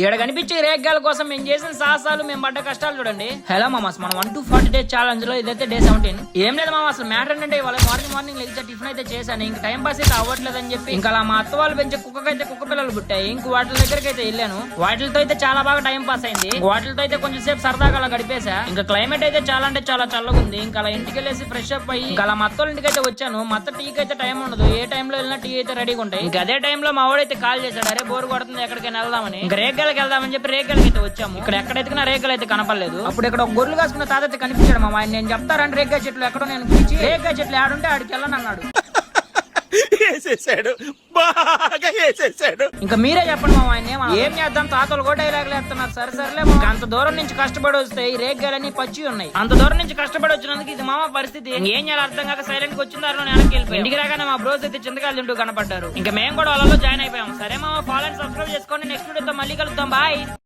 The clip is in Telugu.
ఈడ కనిపించే రేగ్గాల కోసం మేము చేసిన సాహసాలు మేము పడ్డ కష్టాలు చూడండి. హలో మామాస్, మనం 1 to 40 days ఛాలెంజ్ లో ఇదైతే డే 17. ఏం లేదు మామ, అసలు మ్యాటర్ ఏంటంటే ఇవాళ మార్నింగ్ లెగిస్తే టిఫిన్ అయితే చేశాను. ఇంకా టైం పాస్ అయితే అవ్వట్లేదని చెప్పి ఇంకా అలా మా అత్త వాళ్ళు పెంచే కుక్కకైతే కుక్క పిల్లలు పుట్టాయి. ఇంక వాటి దగ్గరికి అయితే వెళ్ళాను. వాటితో అయితే చాలా బాగా టైం పాస్ అయింది. వాటితో అయితే కొంచెం సేపు సరదాగా అలా గడిపేసా. ఇంకా క్లైమేట్ అయితే చాలా అంటే చాలా చల్లగా ఉంది. ఇంకా అలా ఇంటికి వెళ్ళేసి ఫ్రెష్ అప్ అయ్యి ఇంకా అలా మా అత్త ఇంటికి అయితే వచ్చాను. మా అత్త టీకి అయితే టైం ఉండదు. ఏ టైంలో వెళ్ళినా టీ అయితే రెడీగా ఉంటాయి. ఇంకా అదే టైంలో మా వాడైతే కాల్ చేశాడు, అరే బోర్ కొడుతుంది ఎక్కడికైనా వెళ్దామని. ఇంకా రేగ్గాలకి వెళ్దామని చెప్పి రేగ్గాలకి అయితే వచ్చాము. ఇక్కడ ఎక్కడైతే రేగ్గాలు అయితే కనపడలేదు. అప్పుడు ఇక్కడ ఒక గొర్రెలు కాసుకున్న తాత అయితే కనిపించాడు. మా ఆయన నేను చెప్తారంటే రేగ్గా చెట్లు ఎక్కడో నేను పిలిచి రేగ్గా చెట్లు ఆడుంటే ఆడికి వెళ్ళని అన్నాడు. ఇంకా మీరే చెప్పండి మా ఆయన ఏం చేద్దాం, తాతలు కూడా డైలాగులు వేస్తున్నారు. సరేలే, అంత దూరం నుంచి కష్టపడి వస్తే ఈ రేగ్గాలన్నీ పచ్చి ఉన్నాయి. అంత దూరం నుంచి కష్టపడి వచ్చినందుకు ఇది మామ పరిస్థితి. ఏం చేయాలి అర్థం కాక సైలెంట్ గా వచ్చిన దారిలో వెనక్కి వెళ్ళిపోయి ఇంటికి రాగానే మా బ్రోస్ అయితే చింతకాయలు తింటూ కనపడ్డారు. ఇంకా మేము కూడా వాళ్ళలో జాయిన్ అయిపోయాం. సరే మామ, ఫాలో అండ్ సబ్స్క్రైబ్ చేసుకోండి. నెక్స్ట్ వీడియోతో మళ్ళీ కలుద్దాం. బాయ్.